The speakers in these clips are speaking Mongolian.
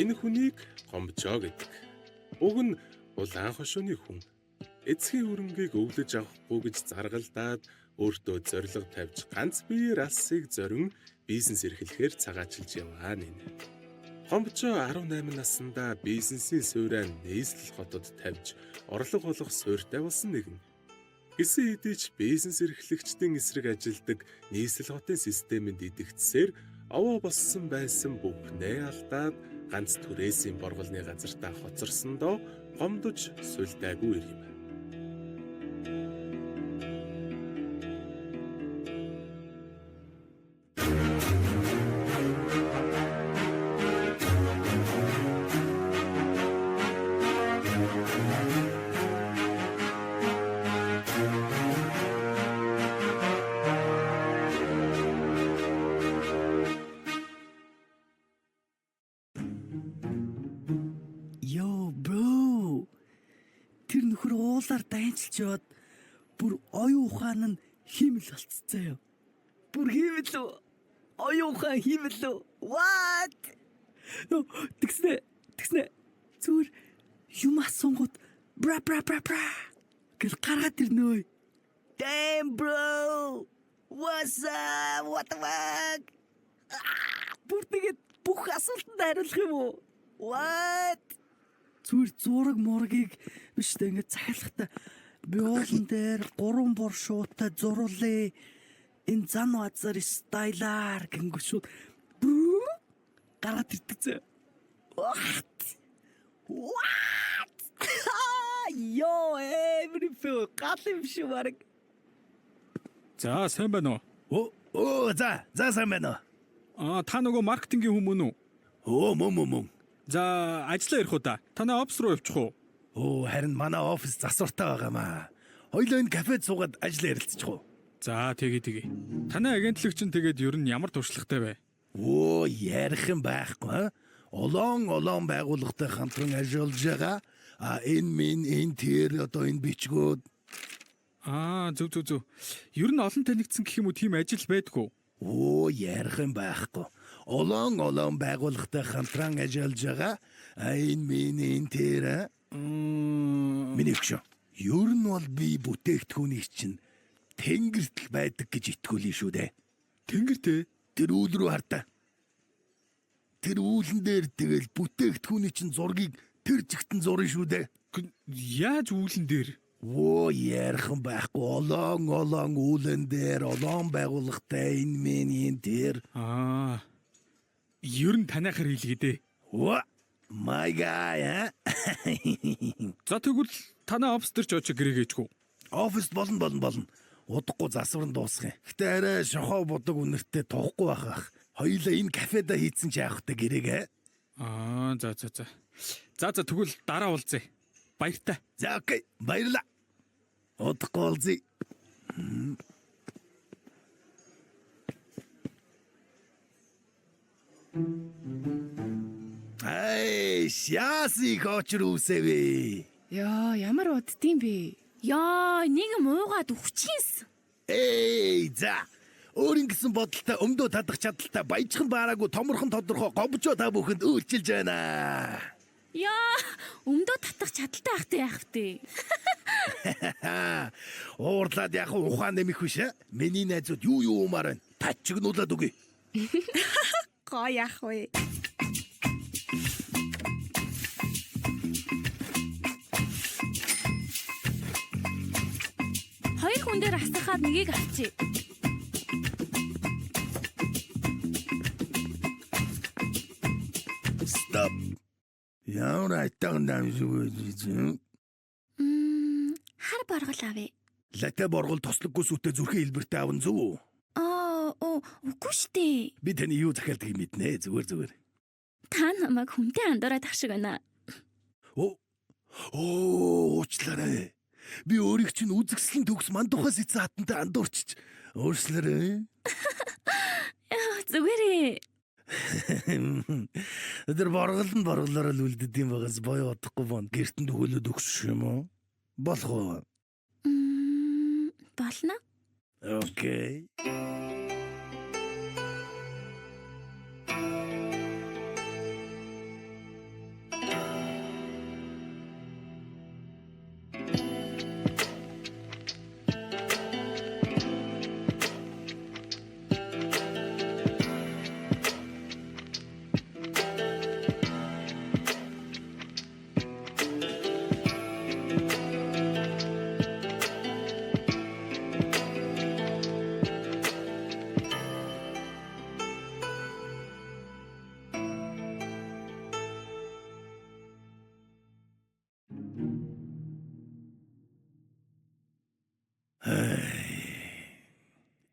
Энэ хүнийг Гомбожоо гэдэг. Уг нь улаан хошууны хүн. Эцгийн хөрөнгийг өвлөж авахгүй гэж заргалдаад өөртөө зориг тавьж ганц биеэр алсыг зорин бизнес эрхлэхээр цагаачилж яваа нэ. Гомбожоо 18 наснда бизнесийн суурай нийслэл хотод тавьж орлого олох суурьтай болсон нэгэн. Гэсэн хэдий ч бизнес эрхлэгчдийн эсрэг ажилдаг нийслэл хотын системэнд идэгдсээр овоо болсон байсан бүхнээ алдаад ганц түрээсийн борголны газартаа хоцорсондоо гомдож сүлдээгүй юм. Тэр нөхөр уулаар дайнчилж яваад бүр оюун ухаан нь хиймэл болцсон. Бүр хиймэл үү? Оюун ухаан хиймэл үү? What? Тэгснэ. Зүгээр юм асуунгууд бра гэл гаргаад ирнэ. Damn bro. What's up? What the fuck? Бүр тэгээд бүх асуултанд хариулах юм уу? What? Зүгээр зураг мургийг биш тэ ингээд цахилгатай би уулан дээр 3 бор шуутай зуруулъя. Энэ зан вазар стайлаар гингүү шууд гараад ирдэг зэ. What? Йоо everything галим шиварг. За сайн байна уу? За сайн байна уу? Та нөгөө маркетингийн хүн үү? Мөн. За ажиллаа ярих уу да. Танай офис руу явчих уу? Харин манай офис засвартай байгаамаа. Хоёлоо энэ кафед суугаад ажил ярилцчих уу? За тэгээ. Танай агентлаг чинь тэгээд ер нь ямар туршлагатай вэ? Ярих юм байхгүй. Олон байгууллагатай хамтран ажиллаж байгаа. Энэ тэр одоо энэ бичгүүд. Зөв. Ер нь олон танигдсан гэх юм уу тийм ажил байдгүй. Ярих юм байхгүй. Олон байгууллагатай хамтран ажиллаж байгаа. Энэ тэр. Миний өгшөө. Ер нь бол би бүтээгдэхүүнийг чинь тэнгэрт байдаг гэж итгүүлэн шүү дээ. Тэнгэртэй? Тэр үйл рүү хартаа. Тэр үүлэн дээр тэгэл бүтээгдэхүүний чинь зургийг тэр жигтэн зурна шүү дээ. Яаж үүлэн дээр? Ярих юм байхгүй. Олон үүлэн дээр олон байгууллагатай энэ тэр. Ер нь танайхаар хийлгээ дээ. My guy. За тэгвэл танай офис дээр ч очиж гэрээгээчгүй. Офис болно. Удахгүй засвар нь дуусах юм. Гэтэ арай шохоо бодог үнэртэй тоохгүй байх. Хоёулаа энэ кафеда хийцэн ч яах вэ гэрээгээ? За тэгвэл дараа уулзъя. Баяртай. За окей. Баярлаа. Удахгүй уулзъя. Шяси коочрүүсэвэ. Яа, ямар уддсан бэ? Яа, нэг муугаад өвчинс. За. Өөрийн гэсэн бодолтой өмдөө татах чадaltaй баяжхан баараагүй томорхон тодорхой Гомбожоо та бүхэнд үйлчилж байна. Яа, өмдөө татах чадaltaй ахтай яах вэ? Уурлаад яг ухаан нэмэх биш. Миний найзууд юу уумаар байна. Тачигнуулаад үгүй. Гоо яах вэ? Хоёр хүн дээр асахаад нэгийг авчи. Stop. Ямар айтан дамжгүй. Хар боргол авъя. Латэ боргол тослоггүй сүтэ зүрхэн хэлбэртэй аван зөв үү? Үгүй штэ. Би таны юу захиалдгийг мэднэ. Зүгээр. Та намайг хүнтэй андуураад ах шиг байна. Уучлаарай. Би өөрийг чинь үзэгслийн төгс мандухаас эцэн хатантай андуурчиж. Уучлаарай. Зүгээрээ. Тэр борголоор л үлддэв юм байгаас боёо удахгүй бон. Гэртэнд өгөөлөд өгч юм уу? Болох уу? Болно. Окей.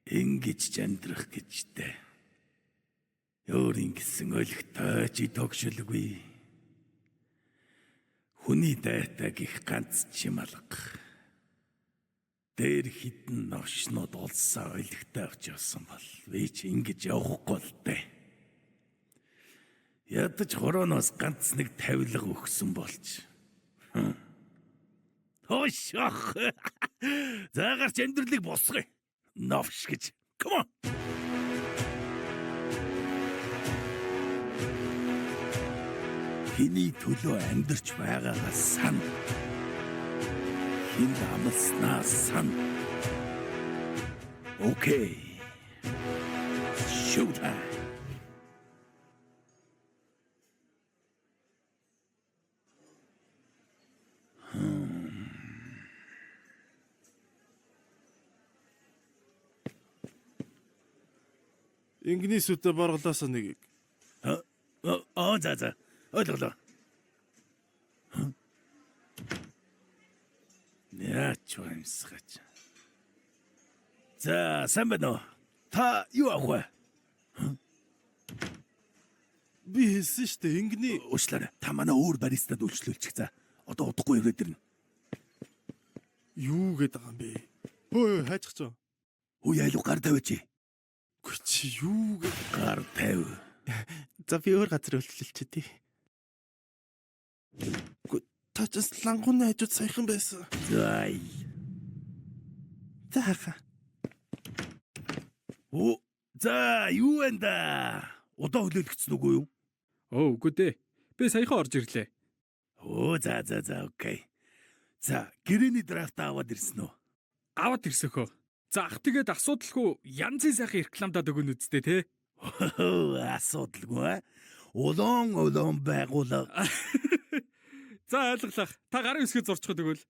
Ингэж амьдрах гэжтэй. Өөр ингэсэн ойлгохтой чи тогшилгүй. Хүний дайтай гих ганц чим алга. Дээр хитэн новшнууд олсон ойлгохтой авч явсан бол би чи ингэж явахгүй л дээ. Ядаж хорооноос ганц нэг тавилга өгсөн болж. Хош ах. Заагарч амьдралыг босгоё. Новш гэж. Come on. Хиний төлөө амьдарч байгаагаа сан. Хинд амлснаа сан. Окей. Showtime. Инглисүүтэй баргалаасаа нэгийг. За. Ойлголоо. Яач юмсгаач. За, сайн байна уу? Та юу авах вэ? Би хэлсэн шүү дээ ингэний Уучлаарай. Та манай өөр баристад үйлчлүүлчих. За, одоо удахгүй ирээд ирнэ. юу гээд байгаа юм бэ? Хөөе хайчих чоо. Үе айлуу гар тавьж. Гүй чи юу гээд Гар тавь. за би өөр газар үйлчлүүлчих тий. Гүй та ч лангууны хажууд саяхан байсан. Зай. Заха. За, юу вэ да? Удаа хүлээлгэсэн үгүй юу? Үгүй дээ. Би саяхан орж ирлээ. За, окей. За, гэрээний драфт аваад ирсэн үү? Аваад ирсэхөө. За ах тэгээд асуудалгүй янзын сайхан рекламадад өгөн үсттэй те. Асуудалгүй. Улаан байгуулга. За ойлголаа. Та гарын үсгээ зурчиход өгвөл.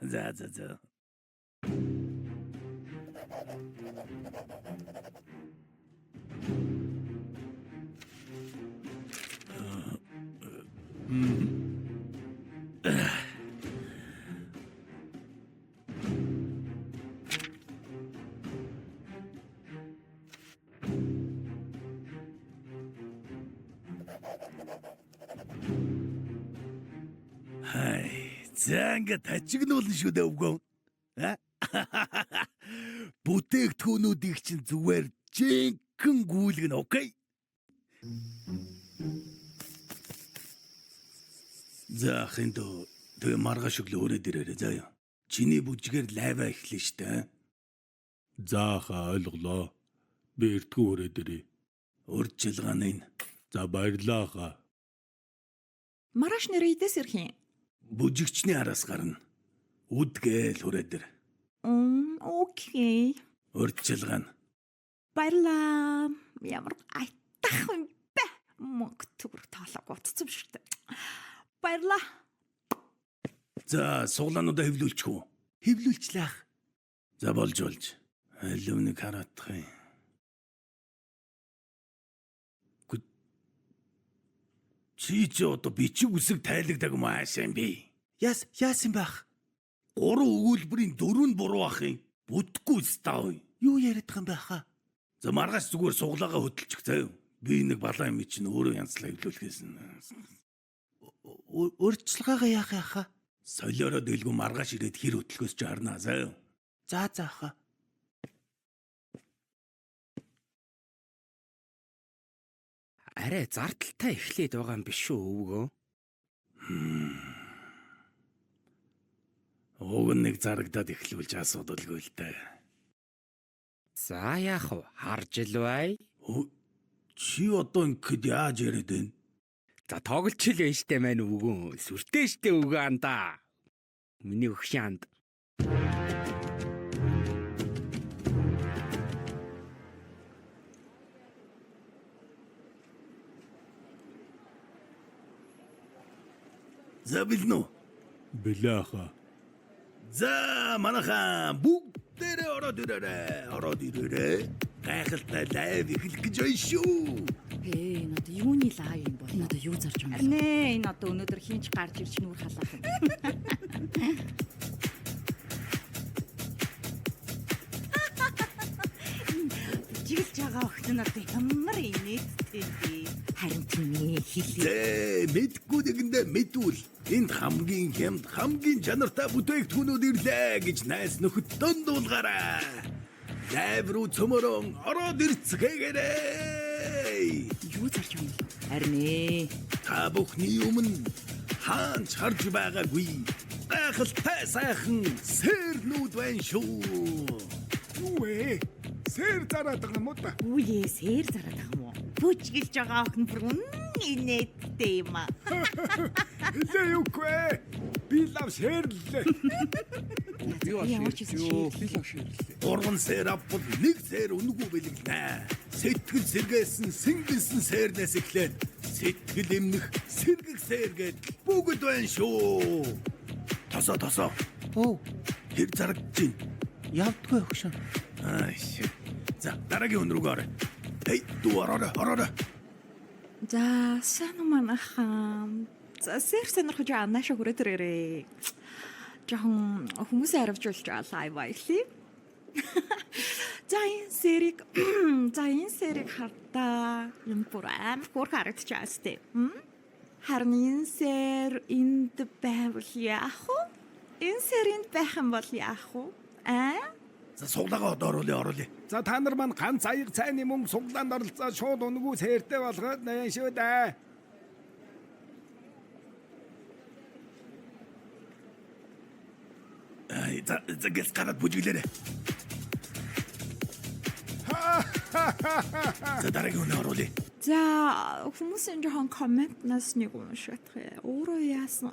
За. За ингээд тажигнуулна шүү дээ өвгөө. Бүтээгдэхүүнүүдийг чинь зүгээр жинхэнэ гүйлгэн, окей? За хинтөө тэгээ маргааш өглөө өрөөд ирээрэй заяа. Чиний бүжгээр лайва эхлэн штэ. Зааха ойлголоо. Би эртгүү өрөөд ирээ. Урьдчилгааны нь. За баярлаа хаа. Маргааш нэр идээс ирэх юм. Бүжигчний араас гарна. Үдгээл хүрээд ир. Окей. Урьдчилгаан. Баярлаа. Ямар айтах юм бэ? Мөнгө төгрөг таалаг утцсан шүү дээ. Баярлаа. За, суглаануудаа хэвлүүлчих үү? Хэвлүүлчлээ. За болж. Алив нэг хараадах юм. Чи одоо бичиг үсэг тайлagдаг юм аашаа юм би. Яасан байх? 3 өгүүлбэрийн 4 нь буруу ах юм. Бүтэхгүй став. Юу яриад байгаа юм бэ хаа? За маргааш зүгээр суглаагаа хөдөлчих заяа. Би нэг балаа юм чинь өөрөө янзлаа хэвлүүлэхээс нь. Урьдчилгаагаа яах яхаа? Солиороо дэлгүү маргааш ирээд хэр хөтлөхөөс ч харнаа заяа. За хаа. Арай зардалтай эхлээд байгаа юм биш үү өвгөө? Уг нэг зарагдаад эхлүүлж асуудалгүй л дээ. За яах вэ? Харж ил бай. Чи одоо ингэхэд яаж яриад байна? За тоглож л байж штэ маань өвгөө. Сүртэй штэ өвгөө анда. Миний өгшин анд. За билнэ үү? Билээ хаа. За манайхан бүгдээрээ ороод ирээрэй. Гайхалтай лайв эхлэх гэж байна шүү. Надад юуны лайв юм бол надад юу зарж байгаа юм бэ? Нэ энэ одоо өнөөдөр хинч гарч ирж нүур халаах юм. бүжиглж байгаа охин нь одоо ямар инээдтэй бэ? Харин тийм ээ хэлээ. Мэдгүй нэгэндээ мэдвэл энд хамгийн хямд хамгийн чанартай бүтээгдэхүүнүүд ирлээ гэж найз нөхөд дундуулгаарай. Лайв руу цөмөрөн ороод ирцгээгээрэй. Юу зарж юм бэ? Харин ээ. Та бүхний өмнө хаач харж байгаагүй гайхалтай сайхан сэрнүүд байна шүү. Юу вэ? Сэр зараад байгаа юм уу та? Үе сэр зараад байгаа юм уу? Бүжиглж байгаа охин бүр инээдтэй юм аа. Илээ юугүй. Би лав сэрлээ. Ямар ч юм Гурван сэр авбал нэг сэр үнэгүй бэлгэлнэ. Сэтгэл сэргээсэн сэнгэнсэн сэрнээс эхлээд сэтгэл эмнэх сэргэг сэр гээд бүгд байна шүү. Тосоо. Оо, Тэр зарагдаж байна. явдгүй өгшөн. Айш. За дараагийн хүн рүүгээ орё. Эй, дүү ороо. За сайн манайхан. За сэр сонирхож анааша хүрээд ирээрээ. Жохон хүмүүсээ харавжуулж байгаа лайв байлээ. За энэ сэрийг хардаа юм бүр амар хурх харагдаж байгаа сте. Харин энэ сэр энд байвал яах вэ? Энэ сэр энд байх юм бол яах вэ? За суглаагаа оруулъя. За та нар маань ганц аяг цайны мөнгө суглаанд оролцоод шууд үнэгүй сэртэй болгоод наян шүү дээ. За гэс гараад бүжиглээрэй. За дараагийн хүн оруулъя. За хүмүүсийн жохон комментнаас нэг унших гэх. Өөрөө яасан?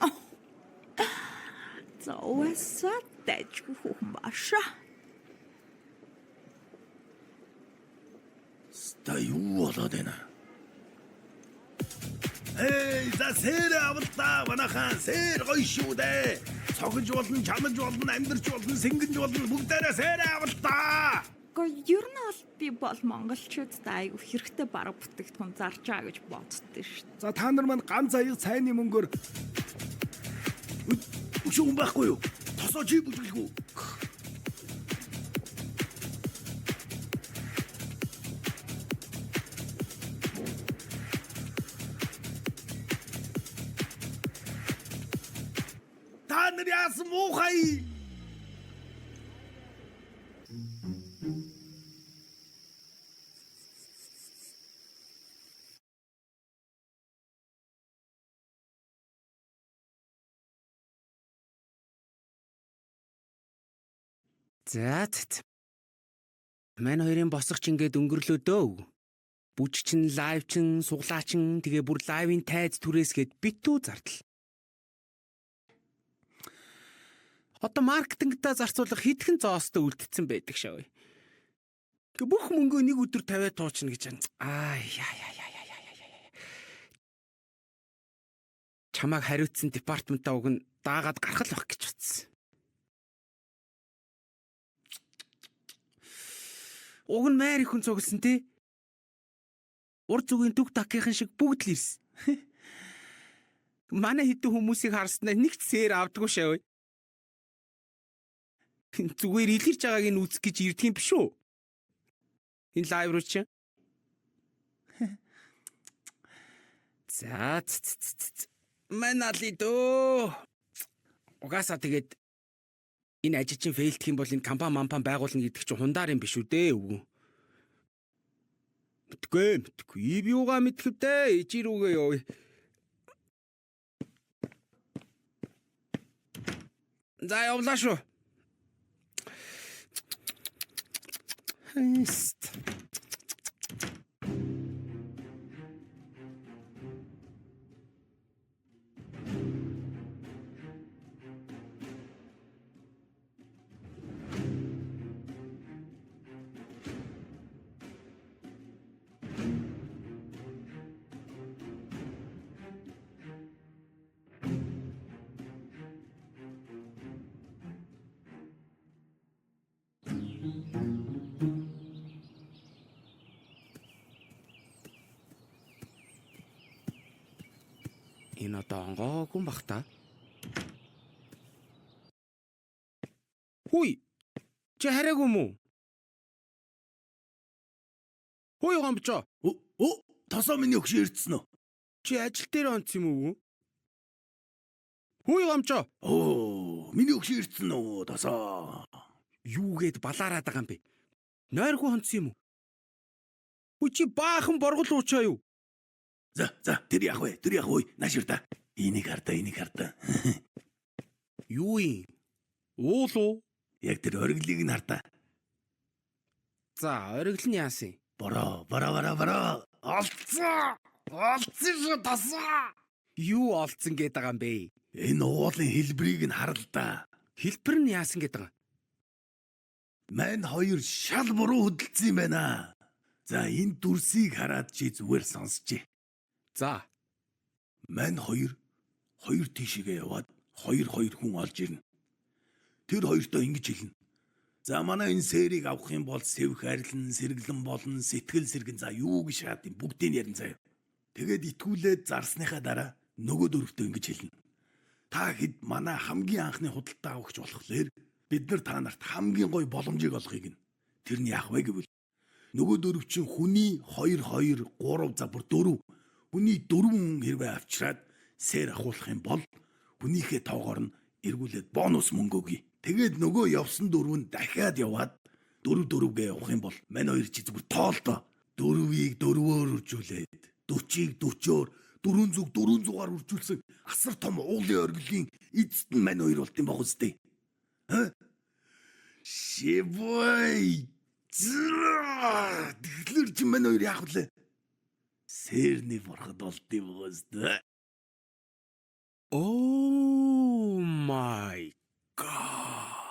За уусаа дэжгүй хүн баша. Та юу болоод байна? Эй, за сэр авалтаа манайхан сэр гоё шүү дээ. Цогж болно, чанаж болно, амьдарч болно, сэнгэнж болно, бүгдээрээ сэр авалтаа. Гэхдээ ер нь бол би бол монголчуудад айгүй хэрэгтэй бараг бүтээгдэхүүн зарж байгаа гэж боддөө шүү дээ. За та нар маань ганц аяг цайны мөнгөөр Өшөө байхгүй юу? Тосоо чи бүжиглэхгүй. Та нар яасан муухай? За. Манай хоёрын босгоч ингээд өнгөрлөө дөө. Бүж чин, лайв чин, суглаачин тэгээ бүр лайвын тайз түрээс гээд битүү зардал. Одоо маркетингтаа зарцуулах хэдхэн зоостой үлдсэн байдаг шээ. Бүх мөнгөө нэг өдөр тавиад туучна гэж байна. Чамайг хариуцсан департаментаа уг нь даагаад гарах л байх гэж утсан. Уг нь маяр их хүн цугласан тий. Урд зүгийн дүг такийнхан шиг бүгд л ирсэн. Манай хэдэн хүмүүсийг харснаа нэг ч сэр авдаггүй шээ. Зүгээр илэрч байгааг нь үзэх гэж ирдэг юм биш үү? Энэ лайв руу чи. За. Манали дөө. Угаасаа тэгээд энэ ажил чинь фейлдэх юм бол энэ компани байгуулна гэдэг чинь хундаар юм биш үү дээ өвгөн. Мэдгүй. Би юугаа мэдэх вэ? Ижи рүүгээ ёо. За явлаа шүү. Хэст. Энэ одоо онгоогүй юм бах та. Хүй. Чи хараагүй юм уу? Хөөе гомжоо. Тосоо миний өгшөө ирдсэн үү? Чи ажил дээр онцсон юм уу? Хөөе гомжоо. Миний өгшөө ирдсэн үү? Тосоо. Юу гээд балаараад байгаа юм бэ? Нойргүй онцсон юм уу? Хөө чи баахан боргол уучаа юу? За, тэр яах вэ? Нааширта. Энийг хардаа. Юу юм? Уул уу? Яг тэр ориглыг нь хардаа. За, оригл нь яасан? Бороо. Олцсон шүү тосоо. Юу олцсон гээд байгаа юм бэ? Энэ уулын хэлбэрийг нь харал да. Хэлбэр нь яасан гээд байгаа? Мань хоёр шал буруу хөдөлсөн юм байна. За энэ дүрсийг хараад чи зүгээр сонсчээ. За. Мань хоёр тийшээгээ яваад хоёр хүн олж ирнэ. Тэр хоёртоо ингэж хэлнэ. За манай энэ сэрийг авах юм бол сэвх арилан, сэргэлэн болон сэтгэл сэргэн за юу гэж шаад юм бүгдийг ярин заяа. Тэгээд итгүүлээд зарсныхаа дараа нөгөө дөрөвтөө ингэж хэлнэ. Та хэд манай хамгийн анхны худалдаа авахч болохлээр бид нар та нарт хамгийн гоё боломжийг олохыг нь. Тэр нь яах вэ гэвэл нөгөө дөрөв чинь хүний 2 3 за бүр 4 хүний 4 хэрвээ авчираад сэр ахуулах юм бол хүнийхээ тоогоор нь эргүүлээд бонус мөнгө өгье. Тэгээд нөгөө явсан дөрөв нь дахиад яваад 4 явах юм бол мань хоёр чи зүгээр тоолдоо 4-ийг 4-өөр үржүүлээд 40-ийг 40-өөр 400-400-аар үржүүлсэн асар том уулын оргилын эцэст нь мань хоёр болт юм баг үстэй. Шибой. Тэгэхээр чи мань хоёр яах вэ? Сэрний борход болт юм баг үстэй. Oh my god.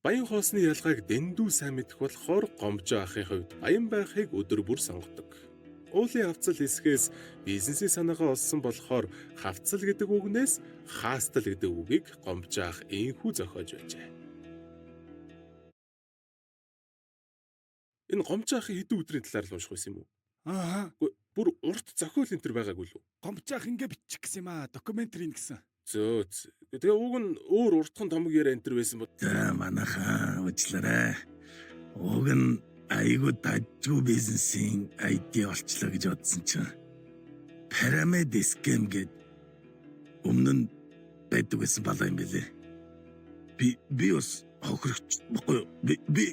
Баян хоосны ялгааг дэндүү сайн мэдэх болохоор Гомжоо ахын хувьд баян байхыг өдөр бүр сонгодог. уулын хавцал хэсгээс бизнесийн санаагаа олсон болохоор хавцал гэдэг үгнээс хаастал гэдэг үгийг гомжаах энхүү зохиож байжээ. Энэ гомжаахын хэдэн өдрийн талаар л унших байсан юм уу? Аа, Бүр урт зохиол энэ төр байгаагүй л үү? гомжаах ингээ бичих гэсэн юм аа. Докюментари гэсэн. Зөөц. Тэгээ уг нь өөр уртхан томог яриа энэ төр байсан бод. За манайхаа уучлаарай. Уг нь айгуу дажгүй бизнесийн ID олчлоо гэж бодсон чинь Pyramid Scam гэд өмнө нь байдаг гэсэн балаа юм билээ. Би бас хохирогч баггүй. Би